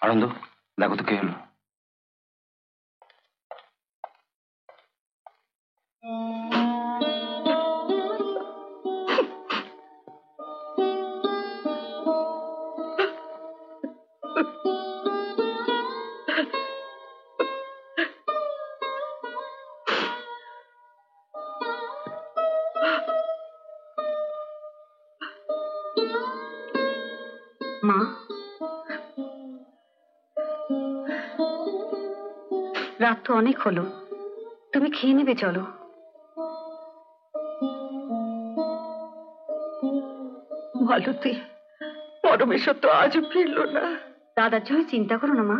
আনন্দ, দেখো তো কে হলো। মা, রাত তো অনেক হলো, তুমি খেয়ে নেবে, চলো। মালতী, পরমেশ্বর তো আজও ফিরল না। দাদার জন্য চিন্তা করো না মা,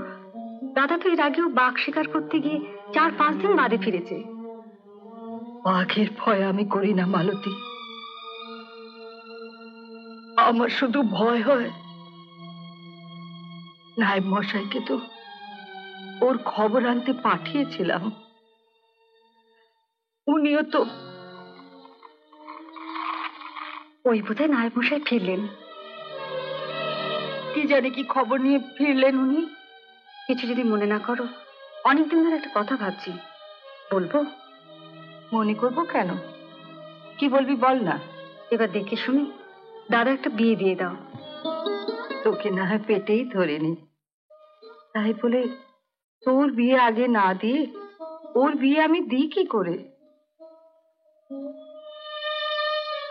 দাদা তো এর আগেও বাঘ শিকার করতে গিয়ে 4-5 দিন বাদে ফিরেছে। বাঘের ভয় আমি করি না মালতী, আমার শুধু ভয় হয় নায়েব মশাইকে তো ওর খবর আনতে পাঠিয়েছিলাম, উনিও তো। ওই বোধহয় নায়েব মশাই ফিরলেন। কি জানি কি খবর নিয়ে ফিরলেন উনি। কিছু যদি মনে না করো, অনেকদিন ধরে একটা কথা ভাবছি, বলবো? মনে করবো কেন, কি বলবি বল না। এবার দেখে শুনি দাদা একটা বিয়ে দিয়ে দাও। তোকে না হয় পেটেই ধরেনি, তাই বলে তোর বিয়ে আগে না দিয়ে ওর বিয়ে আমি দিই কি করে?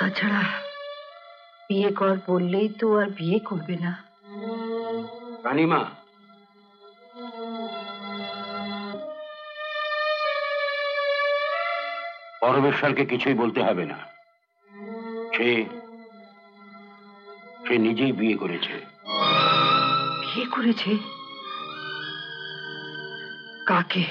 তাছাড়া বিয়ে কর বললেই তো আর বিয়ে করবে না। রানীমা, পরমেশ্বরকে কিছুই বলতে হবে না, সে নিজেই বিয়ে করেছে। বিয়ে করেছে? কাকে?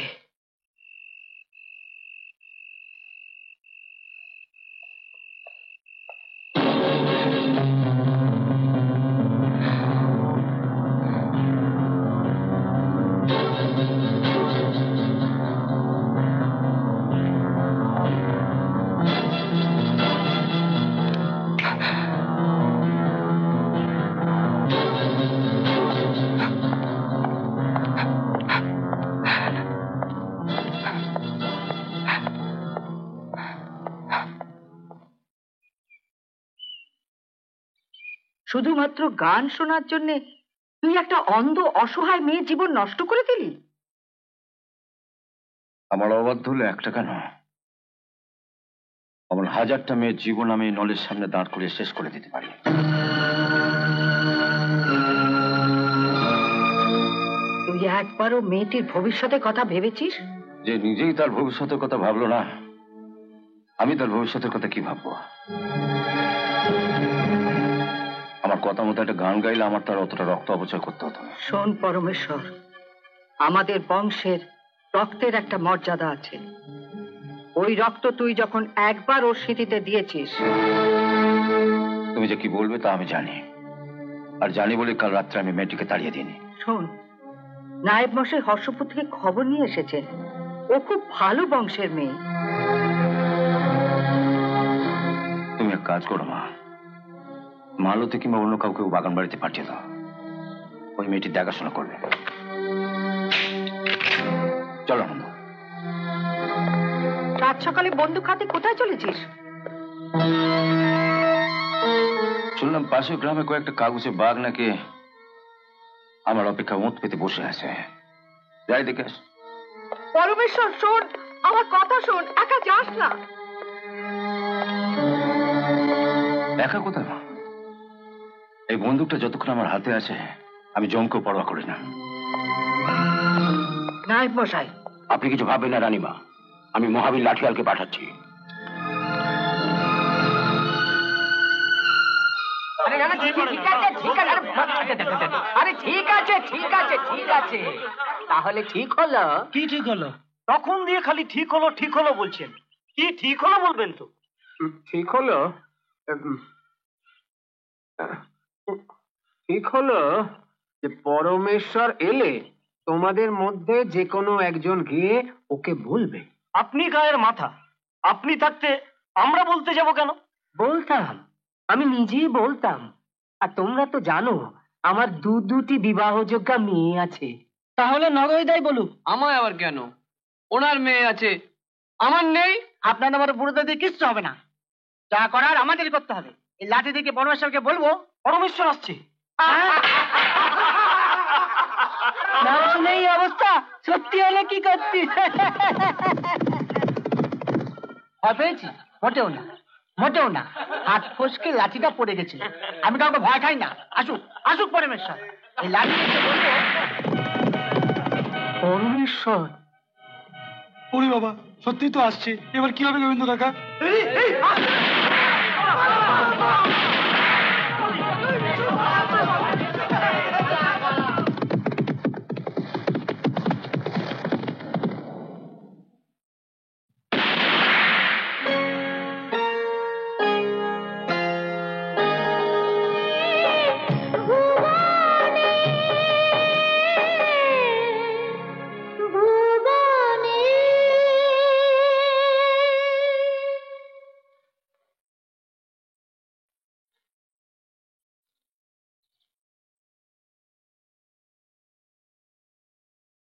শুধুমাত্র গান শোনার জন্য তুই একটা অন্ধ অসহায় মেয়ের জীবন নষ্ট করে দিলি? আমার অবাধ্য হলে একটা কেন, আমার 1000টা মেয়ের জীবন আমি নলের সামনে দাঁড় করে শেষ করে দিতে পারি। তুই একবারও মেয়েটির ভবিষ্যতের কথা ভেবেছিস? যে নিজেই তার ভবিষ্যতের কথা ভাবলো না, আমি তার ভবিষ্যতের কথা কি ভাববো? আমার কথা মতো একটা গান গাইলে আমার তার অতটা রক্ত অপচয় করতে হতো না। শোন পরমেশ্বর, আমাদের বংশের রক্তের একটা মর্যাদা আছে। ওই রক্ত তুই যখন একবার ওর স্মৃতিতে দিয়েছিস। তুমি যে কি বলবে তা আমি জানি, আর জানি বলে কাল রাত্রে আমি মেয়েটিকে তাড়িয়ে দিইনি। শোন, নায়েব মশাই হর্ষপুর থেকে খবর নিয়ে এসেছেন, ও খুব ভালো বংশের মেয়ে। তুমি এক কাজ করো মা, মালতী কিংবা অন্য কাউকে বাগান বাড়িতে পাঠিয়ে দাও, ওই মেয়েটি দেখাশোনা করবে। চলো আনন্দ। রাত সকালে বন্দুক হাতে কোথায় চলেছিস? শুনলাম পাশের গ্রামে কয়েকটা কাগজে বাঘ নাকি আমার অপেক্ষা ওঁত পেতে বসে আছে, যাই দেখে আস। পরমেশ্বর শোন, আমার কথা শোন, একা যাস না। দেখা কোথায় মা, এই বন্দুকটা যতক্ষণ আমার হাতে আছে আমি জমকেও পরোয়া করি না। নায়েব মশাই, আপনি কিছু ভাববেন না রানীমা, আমি মহাবীর লাঠিয়ালকে পাঠাচ্ছি। তাহলে ঠিক হলো? কি ঠিক হলো? তখন দিয়ে খালি ঠিক হলো ঠিক হলো বলছেন, কি ঠিক হলো বলবেন তো। ঠিক হলো, ঠিক হলো যে পরমেশ্বর এলে তোমাদের মধ্যে যে কোনো একজন গিয়ে ওকে বলবে। আপনি গায়ের মাথা, আপনি থাকতে আমরা বলতে যাব কেন? বলতাম, আমি নিজেই বলতাম। আর তোমরা তো জানো আমার দুটি বিবাহযোগ্য মেয়ে আছে। তাহলে নগরদাই বলুক। আমায় আবার কেন? ওনার মেয়ে আছে, আমার নেই। আপনার আমার বুড়োদের দিয়ে কিচ্ছু হবে না, যা করার আমাদেরই করতে হবে। এই লাঠি থেকে পরমেশ্বরকে বলবো পরমেশ্বর আসছে। না শুনে এই অবস্থা, সত্যি হলে কি করতি? ভয় পেয়েছি? মোটেও না, মোটেও না। হাত ফসকে লাঠিটা পড়ে গেছিল। আমি কাউকে ভয় খাই না। আসুক, আসুক পরমেশ্বর। এই লাঠি থেকে বলবো পরমেশ্বর। ওরে বাবা, সত্যি তো আসছে। এবার কি হবে গোবিন্দ কাকা?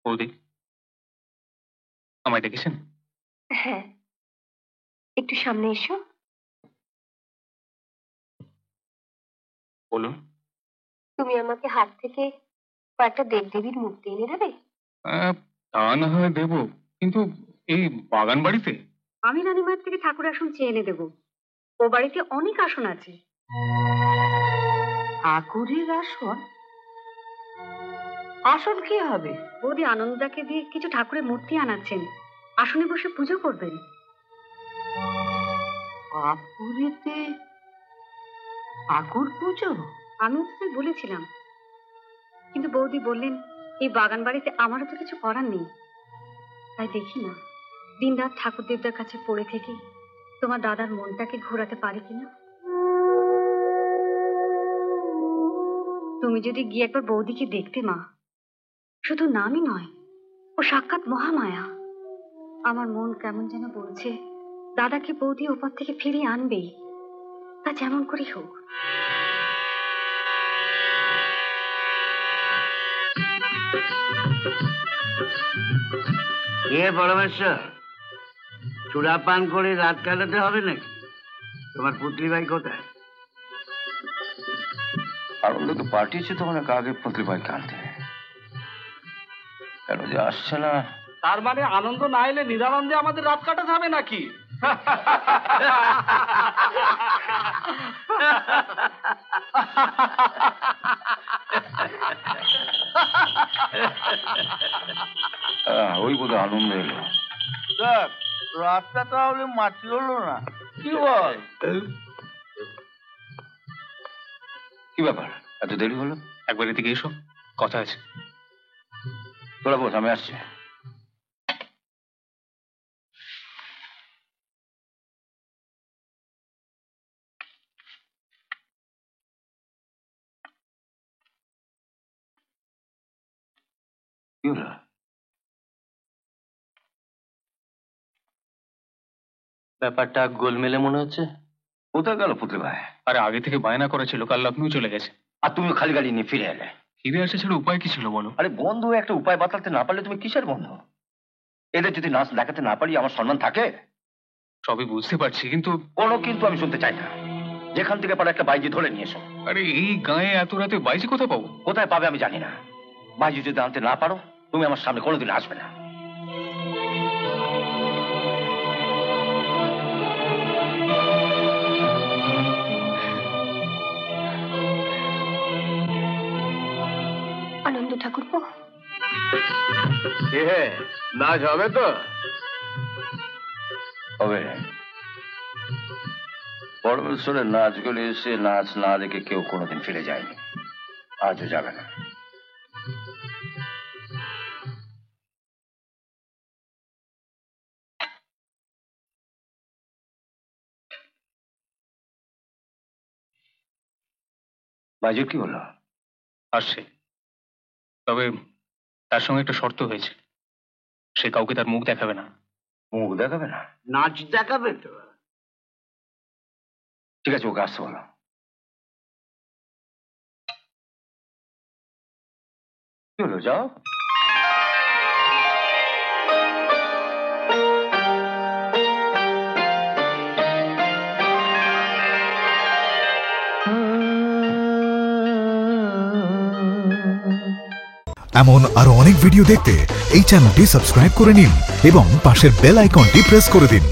বৌদি, আমায় ডেকেছেন? হ্যাঁ, একটু সামনে এসো। বলুন। তুমি আমাকে হাট থেকে কয়েকটা দেবদেবীর মূর্তি এনে দেবে? তা না হয় দেবো, কিন্তু এই বাগান বাড়িতে? আমি রানীমার থেকে ঠাকুর আসন চেয়ে এনে দেবো। ও বাড়িতে অনেক আসন আছে। ঠাকুরের আসন? আসন কি হবে? বৌদি আনন্দদাকে দিয়ে কিছু ঠাকুরের মূর্তি আনাচ্ছেন, আসনে বসে পুজো করবেন। বাপুরেতে ঠাকুর পুজো? আমিও তো তাই বলেছিলাম, কিন্তু বৌদি বললেন এই বাগান বাড়িতে আমারও তো কিছু করার নেই। তাই দেখি না, দিনরাত ঠাকুর দেবতার কাছে পড়ে থেকে তোমার দাদার মনটাকে ঘোরাতে পারি কিনা। তুমি যদি গিয়ে একবার বৌদিকে দেখতে মা, শুধু নামই নয়, ও সাক্ষাৎ মহামায়া। আমার মন কেমন যেন বলছে দাদাকে বৌদি ওপর থেকে ফিরিয়ে আনবেই, তা যেমন করে হোক। এ পরমেশ্বর, চূড়া পান করে রাত কাটাতে হবে নাকি? তোমার পুতলি ভাই কোথায়? আনন্দ তো পাঠিয়েছে তো অনেক আগে পুতলি ভাইকে আনতে, কেন যে আসছে না? তার মানে আনন্দ না এলে নিরানন্দে আমাদের রাত কাটাতে হবে নাকি? ওই বোধহয় আনন্দ এলো। স্যার, রাতটা তাহলে মাটি হলো না, কি বল? কি ব্যাপার, এত দেরি হলো? একবার এদিকে এসো, কথা আছে। তোরা বস, আমি আসছি। কি হলো? ব্যাপারটা গোলমেলে মনে হচ্ছে। কোথায় গেল পুতলি ভাই? আরে আগে থেকে বায়না করেছিল, কাল লখনৌ চলে গেছে। আর তুমিও খালি গাড়ি নিয়ে ফিরে এলে। ফিরে আসা ছাড়া উপায় কি ছিল বলো? আরে বন্ধু একটা উপায় বাতলাতে না পারলে তুমি কিসের বন্ধু? এদের যদি নাচ দেখাতে না পারি আমার সম্মান থাকে? সবই বুঝতে পারছি, কিন্তু কোনো কিন্তু আমি শুনতে চাই না। যেখান থেকে পারো একটা বাইজি ধরে নিয়ে এসো। আরে এই গায়ে এত রাতে বাইজি কোথায় পাবো? কোথায় পাবে আমি জানি না, বাইজি যদি আনতে না পারো তুমি আমার সামনে কোনোদিন আসবে না। আনন্দ ঠাকুরপো, নাচ হবে তো? হবে। পরমেশ্বরের নাচগুলি এসে নাচ না দেখে কেউ কোনোদিন ফিরে যায়নি, আজও যাবে না। বাইজুর কি হলো? আসছে, তবে তার সঙ্গে একটা শর্ত হয়েছে, সে কাউকে তার মুখ দেখাবে না। মুখ দেখাবে না? নাচ দেখাবে তো। ঠিক আছে, ওকে আসতে বলো। চলো যাও। এমন আরো অনেক ভিডিও দেখতে এই চ্যানেলটি সাবস্ক্রাইব করে নিন এবং পাশের বেল আইকনটি প্রেস করে দিন।